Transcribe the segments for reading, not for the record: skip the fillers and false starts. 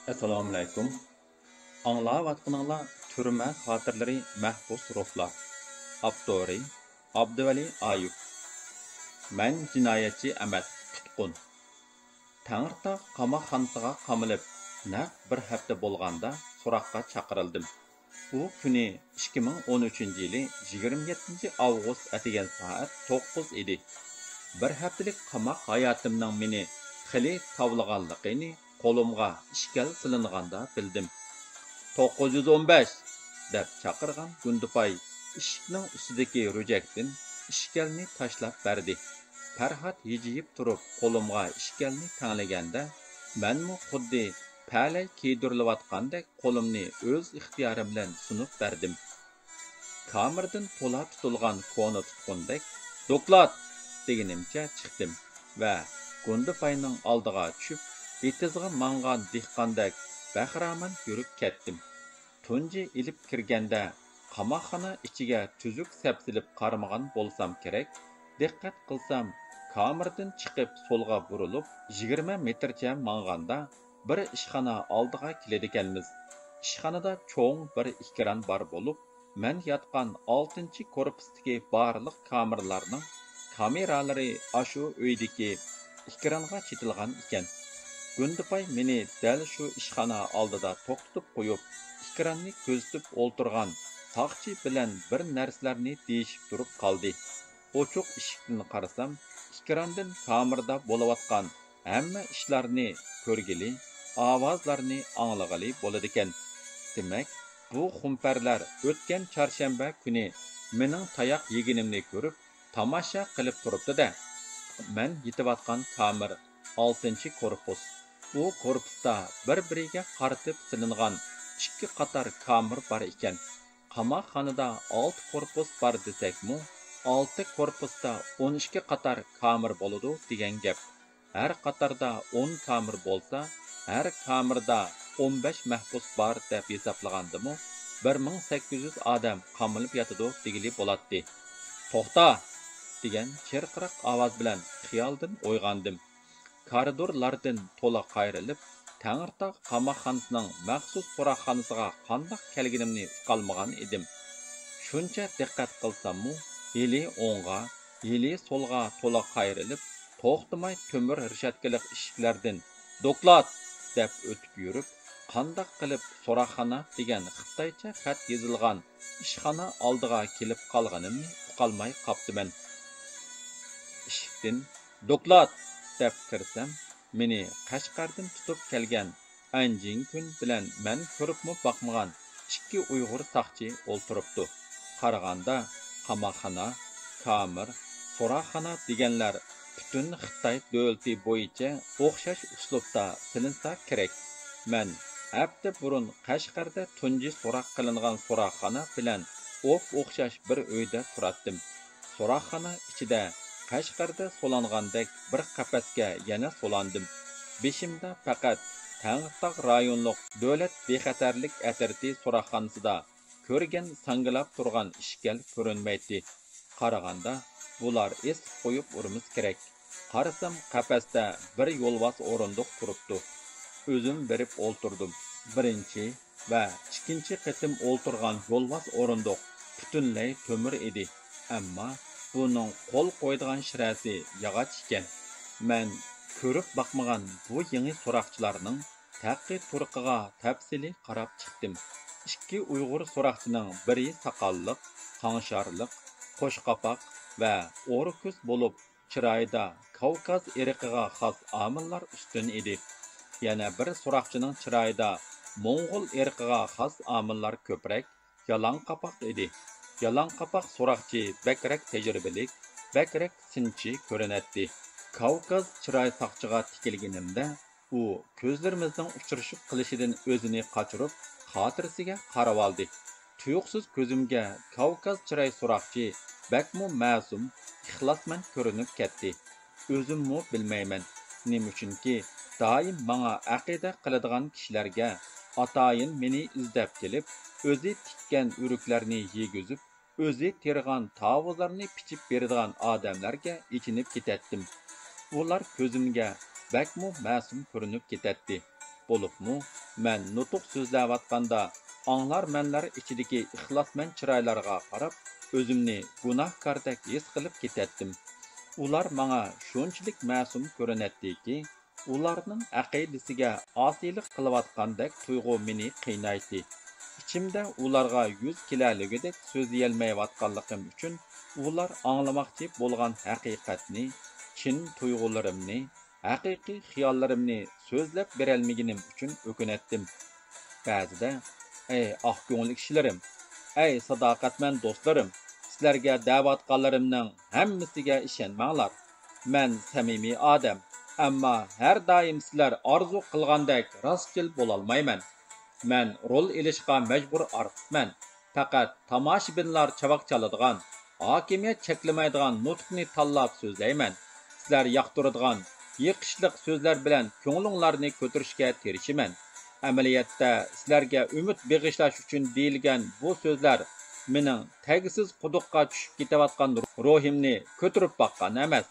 Assalomu alaykum. Anglayotganinglar Türmə xatirləri Məhbus ruhlar. Avtori Abduvali Ayub. Mən cinayətçi emas, tutqun. Tağırtaq qamoqxonasiga qamılıb, naq bir hafta bo'lganda so'roqqa chaqirildim. Bu kuni 2013 yili 27 avgust atigan soat 9 edi. Bir haftalik qamoq hayotimning meni xili tavlaganligini qo'limga ishkal silinganda bildim. 915 deb chaqirgan Gundupay eshikning ustidagi ro'jakdan ishkalni tashlab berdi. Farhod yejiyib turib qo'limga ishkalni tanglaganda, menmu xuddi palay kiydirilayotgandek qo'limni o'z ixtiyorim bilan sunib berdim. Kamerdan to'la tutilgan koni tutqundek "Doklad" deganimcha chiqdim va Gundupayning oldiga tushib, betizga mangan dehqondek bahraman yurib ketdim. Tunji ilib kirganda qamoqxona ichiga tuzuk sapsilib qaramagan bo'lsam kerak. Diqqat qilsam, kamerdan chiqib so'lga burilib 20 metrcha manganda bir ishxona oldiga keladiganmiz. Ishxonada cho'ng bir ekran bor bo'lib, men yotgan 6-korpusdagi barliq kameralarning kameralari ashu uydagi ekranga chetilgan ekan. Gundupay meni dal shu ishxona oldida to'xtatib qo'yib, ekranni ko'zitib o'ltirgan soqchi bilan bir narsalarni deyishib turib qoldi. Ochiq eshikdan qarasam, ekrandan kamerada bo'layotgan hamma ishlarni ko'rgili, ovozlarni anglagali bo'ladi ekan. Demak, bu xumparlar o'tgan chorshanba kuni mening tayoq yeginimni ko'rib, tomosha qilib turibdi-da. Men yetayotgan kamer 6-korpus. Bu korpusda bir-biriga qaratib silingan 2 qator kamer bor ekan. Qamoqxonada 6 korpus bor desakmi, 6 korpusda 12 qator kamer bo'ladi degan gap. Har qatorda 10 kamer bo'lsa, har kamerda 15 mahbus bor deb hisoblagandimi, 1800 odam qamalib yotadi degili bo'ladi. To'xta degan chirqiroq ovoz bilan xiyoldan uyg'ondim. Koridorlardan to'la qayrilib, Tangirtaq qamoqxonasining maxsus so'roqxonasiga qandoq kelganimni uqalmagan edim. Shuncha diqqat qilsammu, yili o'ng'a, yili so'lga to'la qayrilib, to'xtamay ko'mir rishatkalik eshiklardan "Doklad" deb o'tib yurib, qandoq qilib so'roqxona degan xitoycha xat yozilgan ishxona oldiga kelib qolganimni uqalmay qoptiman. Eshikdan "Doklad" deb kirsam, meni Qashqardan tutib kelgan Anjin kun bilan men ko'ribmi boqmagan 2 Uyg'ur soqchi o'ltiribdi. Qaraganda qamoqxona, kamer, so'roqxona deganlar butun Xitoy davlati bo'yicha o'xshash uslubda silinsa kerak. Men hafta burun Qashqarda tunji so'roq qilingan so'roqxona bilan o'xshash bir uyda turatdim. So'roqxona ichida Qashqarda solangandek bir qafasga yana solandim. Beshimda faqat Tangirtaq rayonluq davlat bexatarlik atirti so'roqxonasida ko'rgan sangilab turgan ishkal ko'rinmaydi. Qaraganda bular es qo'yib urimiz kerak. Qarasam qafasda bir yo'lbos o'rindiq turibdi. O'zim berib o'ltirdim. Birinchi va ikkinchi qatim o'ltirgan yo'lbos o'rindiq butunlay to'mir edi. Ammo buning qo'l qo'ydigan shirasi yog'och ekan. Men ko'rib boqmagan bu yangi so'roqchilarning taqi turqiga tafsili qarab chiqdim. 2 Uyg'ur so'roqchining biri saqalliq, qanşarliq, qo'shqapoq va o'ri ko'z bo'lib, chiroyida Kavkaz irqiga xos omillar ustun edi. Yana bir so'roqchining chiroyida Mo'ng'ul irqiga xos omillar ko'proq, yalangqapoq edi. Yalangqapoq so'roqchi bakrak tajribalik, bakrak sinchi ko'rinadi. Kavkaz chiroy soqchiga tikilganimda, u ko'zlarimizning uchrashib qilishidan o'zini qochirib, xotirasiga qarab oldi. Tuyuqsiz ko'zimga Kavkaz chiroy so'roqchi bakmu ma'sum, ixlosman ko'rinib ketdi. O'zimmi bilmayman, nima uchunki doim menga aqida qiladigan kishilarga atayin meni izlab kelib, o'zi tikkan uruklarni yegizib, o'zi tergan tavuzlarni pichib beradigan odamlarga ichinib ketatdim. Ular ko'zimga bakmu ma'sum ko'rinib ketadi. Bo'libmi, men nutuq so'zlayotganda anglar-manlar ichidagi ixlosman chiroylarga qarab, o'zimni gunohkordek his qilib ketatdim. Ular menga shunchalik ma'sum ko'rinatdiki, ularning aqidasiga osiylik qilayotgandek tuyg'u meni qiynaydi. İçimde ularga yüz kilaligidek so'zlayolmayotganligim uchun ular anglamoqchi bo'lgan haqiqatni, chin tuyg'ularimni, haqiqiy xiyollarimni so'zlab berolmaginim uchun o'kinatdim. Ba'zida, ey oq ko'ngil kishilarim, ey sadoqatmand do'stlarim, sizlarga da'vatqonlarimning hammasiga ishonmanglar. Men samimiy odam, ammo har doim sizlar orzu qilgandek rostchil bo'lolmayman. Men rol elishga majbur ortiqman. Faqat tomoshabinlar chavoq chaladigan, hokimiyat cheklamaydigan nutqni tanlab so'zlayman. Sizlar yoqtiradigan yiqishliq so'zlar bilan ko'nglinglarni ko'tarishga tirishiman. Amaliyotda sizlarga umid beg'ishlash uchun deyilgan bu so'zlar mening tagsiz quduqqa tushib ketayotgan ruhimni ko'tarib boqqan emas.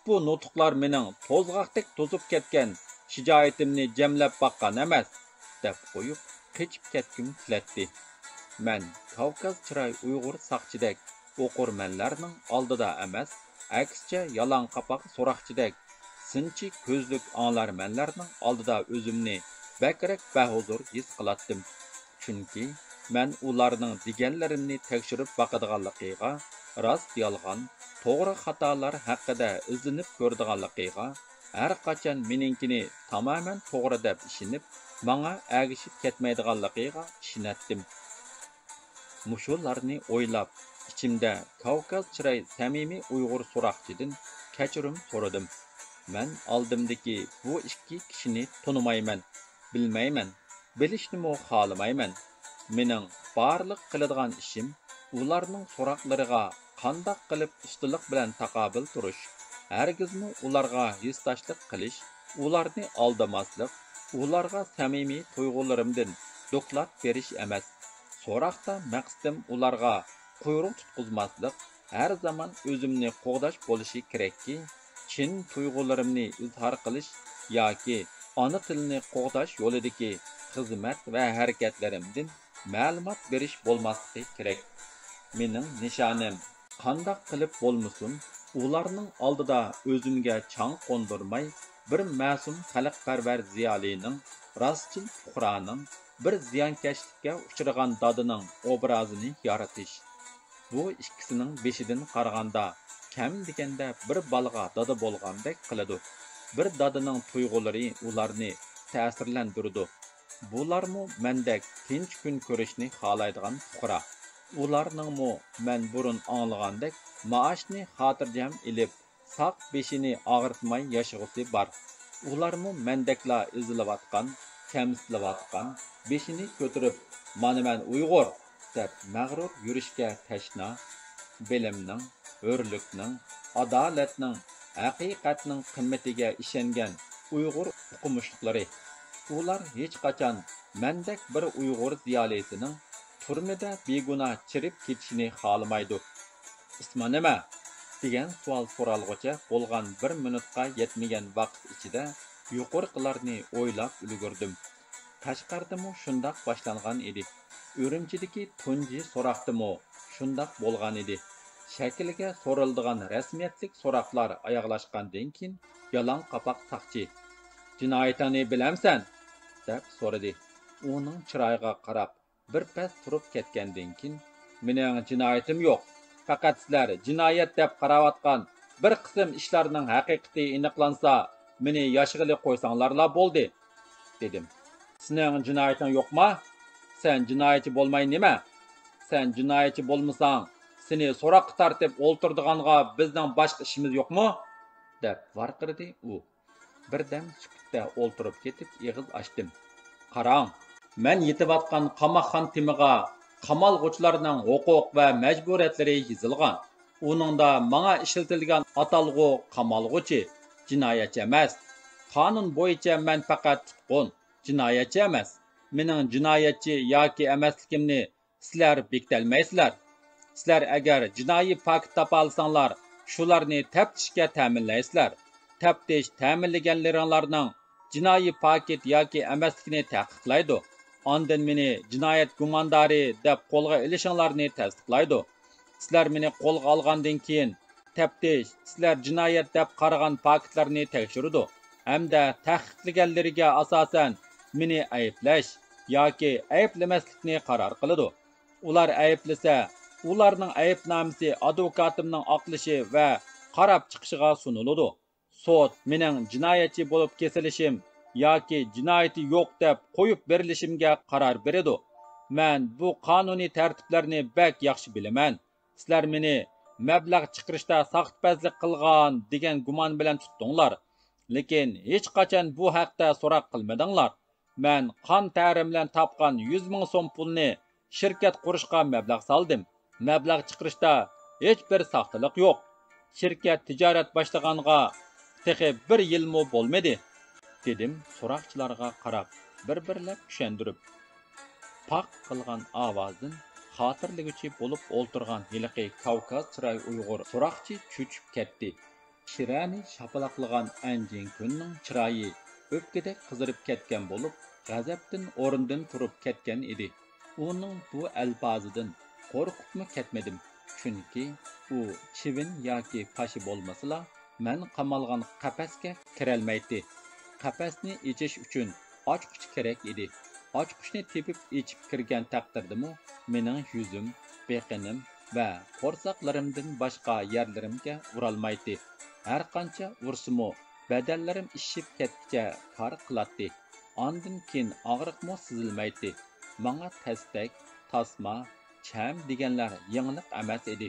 Bu nutqlar mening to'zg'aqdek to'zib ketgan shijoatimni jamlab boqqan emas, deb qo'yib qechib ketgim keladi. Men Kavkaz chiroy Uyg'ur saqchidek o'qirmanlarning oldida emas, aksicha yalan qapoq so'roqchidek sinchi ko'zlik anglarmanlarning oldida o'zimni bakrak bahuzur his qilatdim. Chunki men ularning deganlarimni tekshirib boqadiganligiga, rost yolg'on, to'g'ri xatolar haqida izlanib ko'radiganligiga, har qachon meninkini tamoman to'g'ri deb ishonib, menga agishib ketmaydiganligiga ishonatdim. Mushularni o'ylab, ichimda Kavkaz chiroy samimiy Uyg'ur so'roqchidan kechirim so'radim. Men oldimdagi bu ikki kishini tonimayman, bilmayman, bilishnimi xohlamayman. Mening barliq qiladigan ishim ularning so'roqlariga qandoq qilib ustilik bilan taqobil turish, hargizmi ularga hissdoshlik qilish, ularni aldamaslik, ularga samimiy tuyg'ularimdan doklad berish emas. So'roqda maqsadim ularga quyruq tutqizmaslik, har zaman o'zimni qo'g'dash bo'lishi kerakki, chin tuyg'ularimni izhor qilish yoki ona tilini qo'g'dash yo'lidagi xizmat va harakatlarimdan ma'lumot berish bo'lmasligi kerak. Mening nishonim qandoq qilib bo'lmasin, ularning oldida o'zimga chang qo'ndirmay, bir ma'sum xalqparvar ziyolining, rostchil fuqaroning, bir ziyonkashlikka uchragan dodining obrazini yaratish. Bu ikkisining beshidan qaraganda kam deganda bir balaga dada bo'lgandek qiladi. Bir dadining tuyg'ulari ularni ta'sirlantirdi. Bularmu mendek tinch kun ko'rishni xohlaydigan fuqaro. Ularningmi men burun anglagandek maoshni xotirjam ilib, saq beshini og'ritmay yashag'usi bor. Ularmu mendekla izilayotgan, kamsilayotgan, beshini ko'tarib, "Mana men Uyg'ur" deb mag'rur yurishga tashna, bilimning, hurlikning, adolatning, haqiqatning qimmatiga ishongan Uyg'ur o'qimishliklari. Ular hech qachon mendek bir Uyg'ur ziyolisining turmada begunoh chirib ketishini xohlamaydi. "Ismi nima?" degan savol so'ralg'icha bo'lgan 1 minutga yetmagan vaqt ichida yuqorqilarni o'ylab ulgurdim. Tashqardimi shundoq boshlangan edi. Urumchidagi tunji so'roqdimi shundoq bo'lgan edi. Shakliga so'raldigan rasmiyatlik so'roqlar oyoqlashgandan keyin yalan qapoq saqchi "Jinoyatni bilamsan?" deb so'radi. Uning chiroyiga qarab bir pas turib ketgandan keyin "Mening jinoyatim yo'q. Faqat sizlar jinoyat deb qarayotgan bir qism ishlarning haqiqati aniqlansa, meni yashig'ili qo'ysanglarla bo'ldi" dedim. "Sening jinoyating yo'qmi? Sen jinoyatchi bo'lmay nima? Sen jinoyatchi bo'lmasang, seni so'roqqa tortib o'ltirdiganga bizning boshqa ishimiz yo'qmi?" deb varqirdi u. Birdan sukutda o'ltirib ketib og'iz ochdim. "Qarang, men yetayotgan qamoqxon timiga qamalg'uvchilarning huquq va majburiyatlari yozilgan. Uningda menga ishlatilgan atalg'u qamalg'uvchi, jinoyatchi emas. Qonun bo'yicha men faqat tutqun, jinoyatchi emas. Mening jinoyatchi yoki emasligimni sizlar bekitolmaysizlar. Sizlar agar jinoiy fakt topa olsanglar, shularni taftishga ta'minlaysizlar. Taftish ta'minlaganlaringlarning jinoiy paket yoki emasligini taqiqlaydi. Ondan meni jinoyat gumondori deb qo'lga ilishinglarni tasdiqlaydi. Sizlar meni qo'lga olgandan keyin taftish sizlar jinoyat deb qaragan paketlarni tekshirdi. Hamda taqiqlaganlariga asosan meni ayblash yoki ayblamaslikni qaror qiladi. Ular ayblasa, ularning aybnomasi advokatimning oqlishi va qarab chiqishiga sunuladi. Sud mening jinoyatchi bo'lib kesilishim yoki jinoyati yo'q deb qo'yib berilishimga qaror beradi. Men bu qonuniy tartiblarni bak yaxshi bilaman. Sizlar meni mablag' chiqarishda soxtpazlik qilgan degan gumon bilan tutdinglar. Lekin hech qachon bu haqda so'roq qilmadinglar. Men qon tarim bilan topgan 100 ming so'm pulni shirkat qurishga mablag' soldim. Mablag' chiqarishda hech bir soxtalik yo'q. Shirkat tijorat boshlaganga texi 1 yilmi bo'lmadi, dedim so'roqchilarga qarab, bir-birlab tushundirib. Paq qilgan ovozdan xotirlaguchi bo'lib o'ltirgan hiliqi Kavkaz chiroy Uyg'ur so'roqchi cho'chib ketdi. Shirani shapalaqlagan Anjin kunning chiroyi o'pkada qizirib ketgan bo'lib, g'azabdan o'rnidan turib ketgan edi. Uning bu alfozidan qo'rqibmi ketmadim, chunki u chivin yoki pashi bo'lmasa, men qamalgan qafasga kirolmaydi. Qafasni ichish uchun ochqich kerak edi. Ochqichni tepib ichib kirgan taqdirdimi, mening yuzim, beqinim va qo'rsaqlarimdan boshqa yerlarimga urolmaydi. Har qancha ursimi, badallarim ishib ketguncha kor qiladi. Ondan keyin og'riqmi sezilmaydi. Menga tastak, tasma, cham deganlar yangilik emas edi.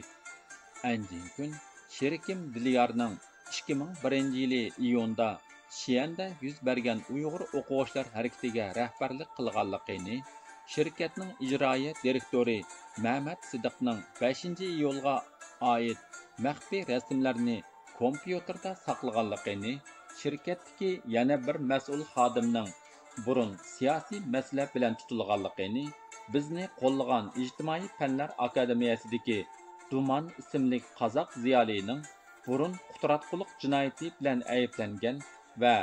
Anjin kun sherikim Dilyorning 2001-yili iyunda Şiyanda yuz bergan Uyg'ur o'quvchilar harakatiga rahbarlik qilganligini, shirkatning ijroiya direktori Mehmet Sidiqning 5-iyulga oid maxfiy rasmlarni kompyuterda saqlaganligini, shirkatdagi yana bir mas'ul xodimning burun siyosiy masala bilan tutilganligini, bizni qo'llagan ijtimoiy fanlar akademiyasidagi Duman ismli qozoq ziyolining burun qutratqulik jinoyati bilan ayblangan va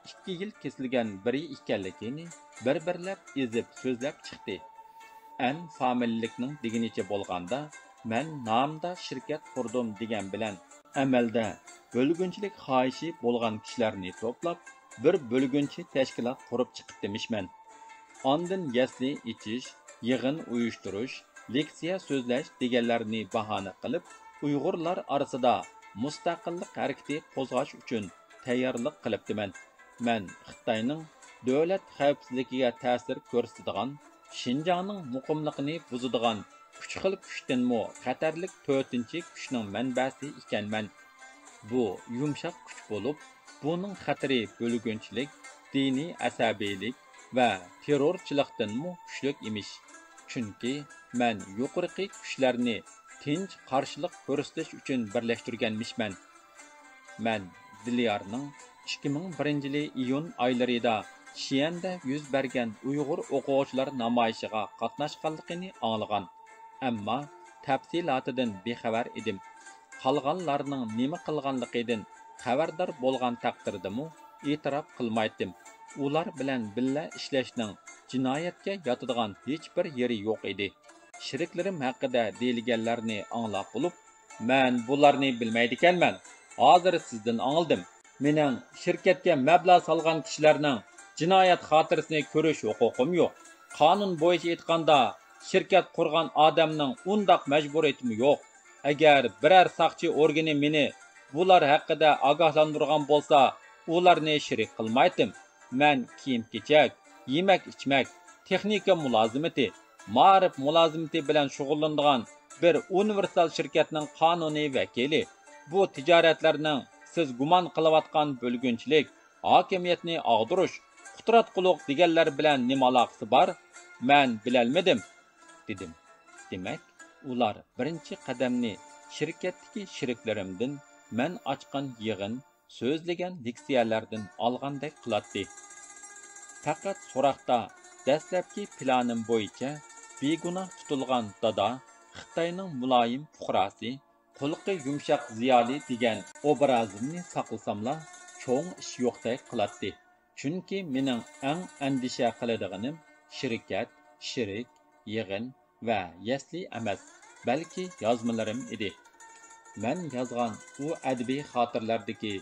2 yil kesilgan biri ekanligini bir-birlab ezib so'zlab chiqdi. An familiyalikning deginicha bo'lganda, men nomda shirkat qurdim degan bilan amalda bo'lgunchilik xohishi bo'lgan kishilarni to'plab bir bo'lgunchi tashkilot qurib chiqibdimishman. Ondan yasli ichish, yig'in uyushtirish, leksiya so'zlash deganlarni bahona qilib, Uyg'urlar orasida mustaqillik harakati qo'zg'ash uchun tayyorlik qilibdiman. Men Xitoyning davlat xavfsizligiga ta'sir ko'rsatadigan, Xinjiangning muqimligini buzadigan uch xil kuchdanmi xatarlik 4-chi kuchning manbasi ekanman. Bu yumshoq kuch bo'lib, buning xatari bo'lgunchilik, diniy asabiylik va terrorchilikdanmi kuchlik emish. Chunki men yuqorqi kuchlarni tinch qarshilik ko'rsatish uchun birlashtirganmishman. Men Dilyorning 2001-yili iyun oylarida Şiyanda yuz bergan Uyg'ur o'quvchilar namoyishiga qatnashganligini anglagan. Ammo tafsilotidan bexabar edim. Qolganlarning nima qilganligidan xabardor bo'lgan taqdirdami, e'tirof qilmaydim. Ular bilan billa ishlashning jinoyatga yotadigan hech bir yeri yo'q edi. Sheriklarim haqida deyilganlarni anglab bo'lib, men bularni bilmaydi ekanman. Hozir sizdan angladim. Mening shirkatga mablag' solgan kishilarning jinoyat xotirasini ko'rish huquqim yo'q. Qonun bo'yicha aytganda, shirkat qurgan odamning undaq majburiyati yo'q. Agar biror soqchi organi meni bular haqida ogohlantirgan bo'lsa, ularni sherik qilmaydim. Men kiyim-kechak, yemak-ichmak, texnika mulozimati, ma'rif mulozimati bilan shug'ullanadigan bir universal shirkatning qonuniy vakili. Bu tijoratlarning siz gumon qilayotgan bo'lgunchilik, hokimiyatni og'dirish, qutratquliq deganlar bilan nima aloqasi bor? Men bilolmadim, dedim. Demak, ular birinchi qadamni shirkatdagi sheriklarimdan men ochgan yig'in, so'zlagan leksiyalardan olgandek qiladi. Faqat so'roqda dastlabki planim bo'yicha begunoh tutilgan dada Xitoyning muloyim fuqarosi, qulqi yumshoq ziyoli degan obrazimni saqlasamla cho'ng ish yo'qdek qiladi. Chunki mening eng andisha qiladiganim shirkat, shirik, yig'in va yasli emas, balki yozmalarim edi. Men yozgan u adabiy xotirlardagi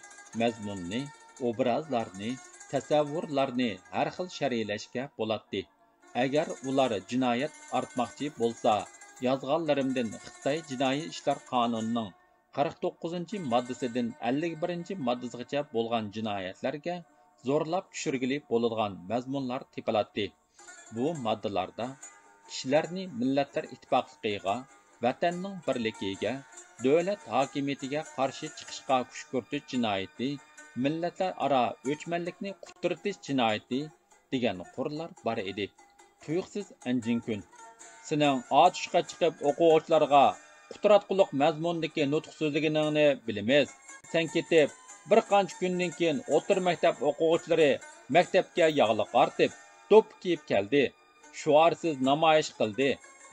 mazmunni, obrazlarni, tasavvurlarni har xil sharhlashga bo'ladi. Agar ular jinoyat artmoqchi bo'lsa, yozganlarimdan Xitoy jinoiy ishlar qonunining 49-moddasidan 51-moddasigacha bo'lgan jinoyatlarga zo'rlab tushirgili bo'ladigan mazmunlar tepiladi. Bu moddalarda kishilarni millatlar ittifoqligiga, vatanning birligiga, davlat hokimiyatiga qarshi chiqishga kuch ko'rsatish jinoyati, millatlar aro o'chmanlikni quturtish jinoyati degan qurlar bor edi. Tuyuqsiz anjinkun. Sening otishga chiqib o'quvchilarga quturatquliq mazmundagi nutq so'zlaganingni bilamiz. Sen ketib, bir qancha kundan keyin o'tir maktab o'quvchilari maktabga yog'liq ortib, to'p kiyib keldi. Shuarsiz namoyish qildi.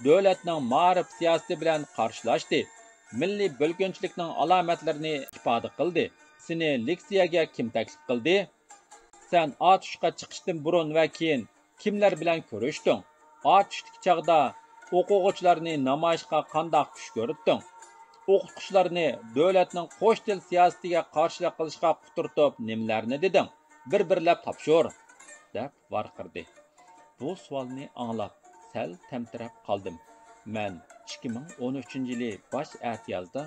Davlatning ma'rif siyosati bilan qarshilashdi. Milliy bo'lginchilikning alomatlarini ifoda qildi. Seni leksiyaga kim taklif qildi? Sen otishga chiqishdan burun va keyin kimlar bilan ko'rishding? Otishlik chog'da o'quvchilarni namoyishga qanday kuch ko'rsatding? O'qituvchilarni davlatning qo'sh til siyosatiga qarshilik qilishga quturtib nimalarni deding? Bir-birlab topshir, deb varqirdi. Bu savolni anglab sal tamtirab qoldim. Men 2013-yili bosh ehtiyozda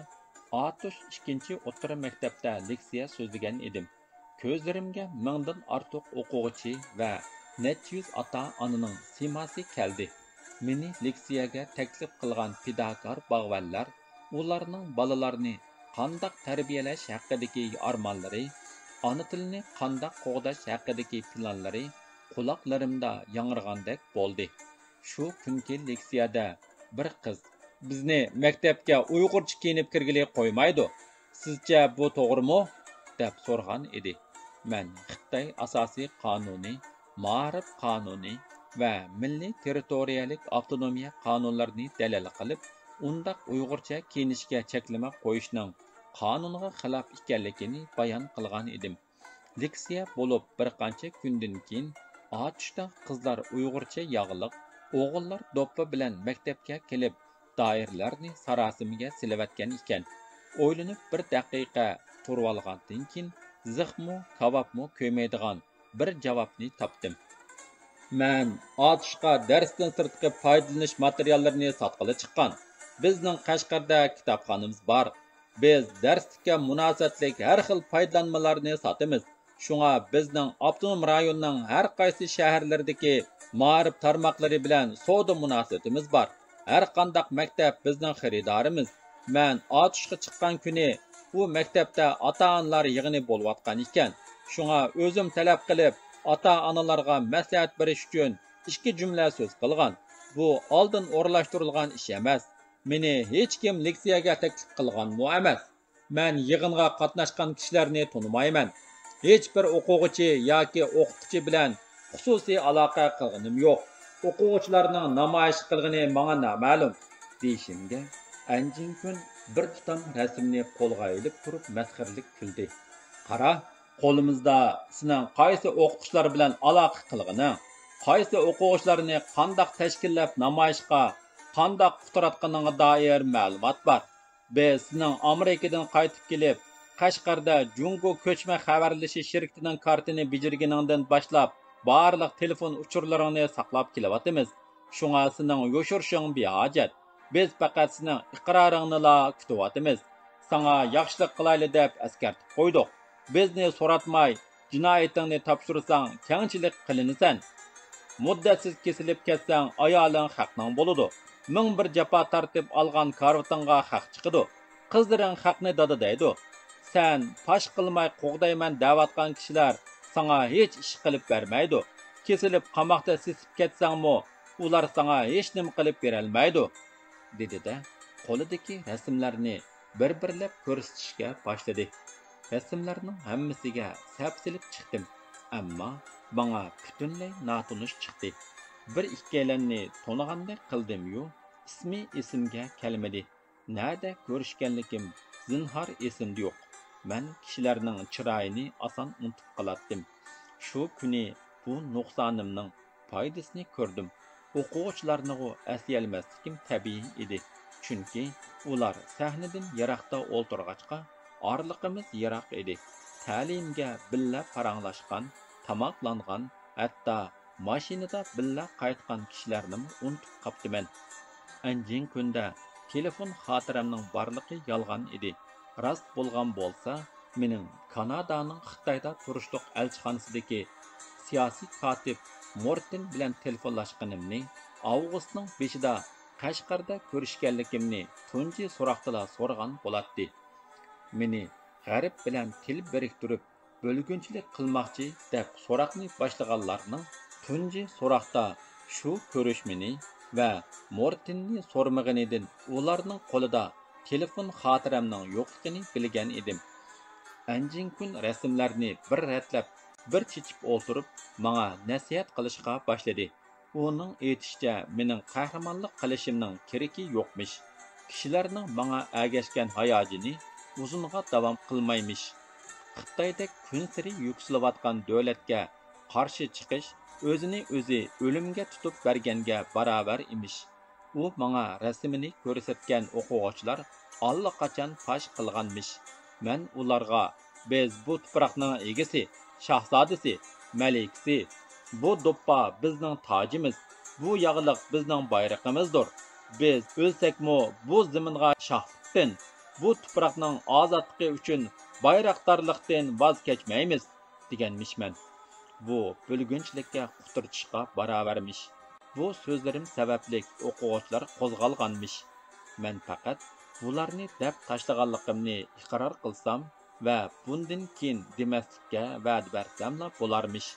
Atush 2-o'rta maktabda leksiya so'zlagan edim. Ko'zlarimga mingdan ortiq o'quvchi va necha yuz ota-onaning siymosi keldi. Meni leksiyaga taklif qilgan fidokor bog'vanlar ularning bolalarni qandoq tarbiyalash haqidagi armonlari, ona tilini qandoq qo'g'dash haqidagi planlari quloqlarimda yangragandek bo'ldi. Shu kunki leksiyada bir qiz bizni maktabga uyg'urcha kiyinib kirgili qo'ymaydi. Sizcha bu to'g'rimi? deb so'rgan edi. Men Xitoy asosiy qonuni, ma'rif qonuni va milliy territoriyalik avtonomiya qonunlarini dalil qilib, undaq uyg'urcha kiyinishga cheklama qo'yishning qonunga xilof ekanligini bayon qilgan edim. Leksiya bo'lib bir qancha kundan keyin Otishda qizlar uyg'urcha yog'liq, o'g'illar do'ppi bilan maktabga kelib, doirlarni sarosimiga silavatgan ekan. O'ylanib bir daqiqa turib olgandan keyin zixmu, kabobmu ko'maydigan bir javobni topdim. Men otishga darsdan sirtqi foydalanish materiallarini sotqili chiqqan. Bizning Qashqarda kitobxonamiz bor. Biz darslikka munosabatlik har xil foydalanmalarni sotamiz. Shunga bizning avtonom rayonning har qaysi shaharlaridagi ma'rif tarmoqlari bilan savdo munosabatimiz bor. Har qanday maktab bizning xaridorimiz. Men otishga chiqqan kuni bu maktabda ota-onalar yig'ini bo'layotgan ekan. Shunga o'zim talab qilib, ota-onalarga maslahat berish uchun ikki jumla so'z qilgan. Bu oldin o'rlashtirilgan ish emas. Meni hech kim leksiyaga taklif qilganmi emas. Men yig'inga qatnashgan kishilarni tonimayman. Hech bir o'quvchi yoki o'qituvchi bilan xususiy aloqa qilganim yo'q. O'quvchilarning namoyish qilgani menga noma'lum deyishimga anjinkun bir tutam rasmni qo'lga ilib turib masxaralik kuldi. Qara, qo'limizda sening qaysi o'qituvchilar bilan aloqa qilganing, qaysi o'quvchilarni qandoq tashkillab namoyishga, qandoq quturatganingga doir ma'lumot bor. Biz sening Amerikadan qaytib kelib, Qashqarda Jungo ko'chma xabarlashish shirkatining kartini bijirganingdan boshlab barliq telefon uchurlaringni saqlab kelyapmiz. Shunga sening yo'shirishing behojat. Biz faqat sening iqroringni kutyapmiz. Sana yaxshilik qilayli deb eskartib qo'ydik. Bizni so'ratmay jinoyatingni topshirsang kengchilik qilinasan. Muddatsiz kesilib ketsang ayoling haqning bo'ladi. Ming bir jafo tartib olgan karvatingga haq chiqadi. Qizlaring haqni dada deydi. Sen pash qilmay qo'g'dayman davatgan kishilar sana hech ish qilib bermaydi. Kesilib qamoqda sisib ketsangmi, ular sana hech nima qilib berolmaydi, dedi-da, qo'lidagi rasmlarni bir-birlab ko'rsatishga boshladi. Rasmlarning hammasiga sapsilib chiqdim, ammo menga butunlay notanish chiqdi. Bir ikkalanni to'nigandek qildim-yu, ismi esimga kelmadi. Nada ko'rishganligim zinhor esimda yo'q. Men kishilarning chiroyini oson unutib qolardim. Shu kuni bu nuqsonimning foydasini ko'rdim. O'quvchilarni asiyalmaslikim tabiiy edi. Chunki ular sahnadan yiroqda o'ltirg'achqa, orliqimiz yiroq edi. Ta'limga billa paranglashgan, tamoqlangan, hatto mashinada billa qaytgan kishilarni unutib qoptiman. Anjin kunda telefon xotiramning borligi yolg'on edi. Rost bo'lgan bo'lsa, mening Kanadaning Xitoyda turishliq elchixonasidagi siyosiy kotib Mortin bilan telefonlashganimni, avgustning 5-da Qashqarda ko'rishganligimni tunji so'roqdala so'ragan bo'ladi. Meni g'arib bilan til biriktirib, bo'lgunchilik qilmoqchi deb so'roqni boshlaganlarning tunji so'roqda shu ko'rishmini va Mortinni so'rmaganidan ularning qo'lida telefon xotiramning yo'qligini bilgan edim. Anjin kun rasmlarni bir ratlab, bir chechib o'ltirib, menga nasihat qilishga boshladi. Uning aytishicha, mening qahramonlik qilishimning keragi yo'qmish. Kishilarning menga agashgan hayojini uzunga davom qilmaymish. Xitoydek kun sari yuksalayotgan davlatga qarshi chiqish o'zini o'zi o'limga tutib berganga barobar emish. U menga rasmini ko'rsatgan o'quvchilar allaqachon fosh qilganmish. Men ularga biz bu tuproqning egasi, shahzodasi, malikasi, bu do'ppa bizning tojimiz, bu yog'liq bizning bayrog'imizdir. Biz o'lsakmi bu zaminga shohlikdan, bu tuproqning ozodligi uchun bayroqdorlikdan voz kechmaymiz deganmishman. Bu bo'lgunchilikka quturtishga barobarmish. Bu so'zlarim sababli o'quvchilar qo'zg'alganmish. Men faqat bularni deb tashlaganligimni iqror qilsam va bundan keyin demaslikka va'da bersamla bo'larmish.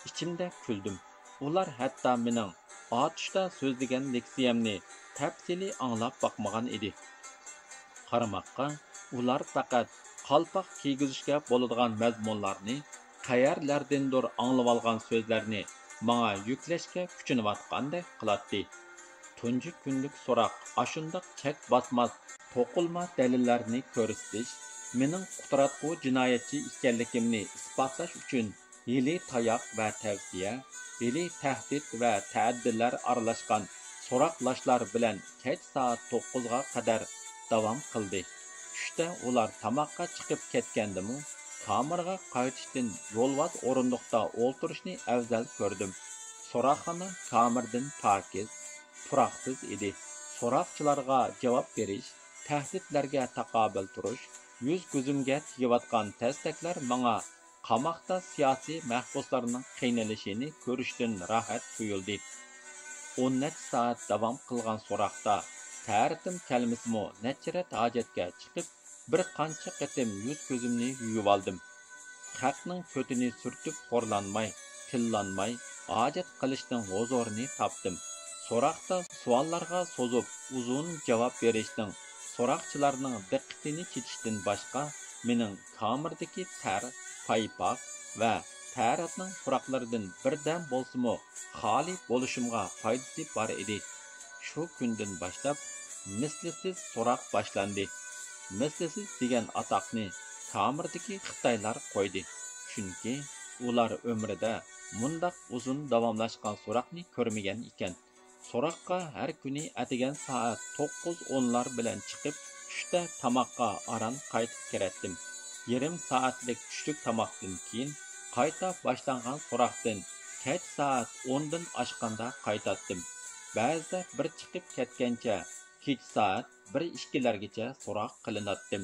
İçimde küldüm. Ular hatto mening otishda so'zlagan leksiyamni tafsili anglab bakmagan edi. Qaramoqqa ular faqat qalpoq kiygizishga bo'ladigan mazmunlarni, qayerlardandir anglab olgan so'zlarni menga yuklashga kuchinayotgandek qiladi. Tunji kunlik so'roq ashundoq chek bosmas to'qilma dalillarni ko'rsatish, mening qudratli jinoyatchi ekanligimni isbotlash uchun yili tayoq va tavsiya, yili tahdid va ta'dillar aralashgan so'roqlashlar bilan kech soat 9ga qadar davom qildi. Tushda ular tamoqqa chiqib ketgandimu, kameraga qaytishdan yo'lvoz o'rindiqda o'ltirishni afzal ko'rdim. So'roqxona kamerdan pokiz, turoqsiz edi. So'roqchilarga javob berish, tahdidlarga taqobil turish, yuz ko'zimga tegayotgan tastaklar menga qamoqda siyosiy mahbuslarning qiynalishini ko'rishdan rohat tuyuldi. 10 necha soat davom qilgan so'roqda ta'ritim kalmasimi necharat hojatga chiqib, bir qancha qatim yuz ko'zimni yuvib oldim. Haqning ko'tini surtib xo'rlanmay, tillanmay, hojat qilishning huzurini topdim. So'roqda savollarga so'zib, uzun javob berishning so'roqchilarning diqqatini chekishdan boshqa mening kamerdagi tar, paypoq va taratning puroqlaridan birdan bo'lsimi xoli bo'lishimga foydasi bor edi. Shu kundan boshlab mislsiz so'roq boshlandi. Mislsiz degan atoqni kamerdagi Xitoylar qo'ydi. Chunki ular umrida mundaq uzun davomlashgan so'roqni ko'rmagan ekan. So'roqqa har kuni atigan soat 9:10lar bilan chiqib, tushda tamoqqa aran qaytib keratdim. Yarım saatlik tushlik tamoqdan keyin qayta boshlangan so'roqdan kech soat 10dan oshganda qaytatdim. Ba'zida bir chiqib ketgancha kech soat 1-2largacha so'roq qilinatdim.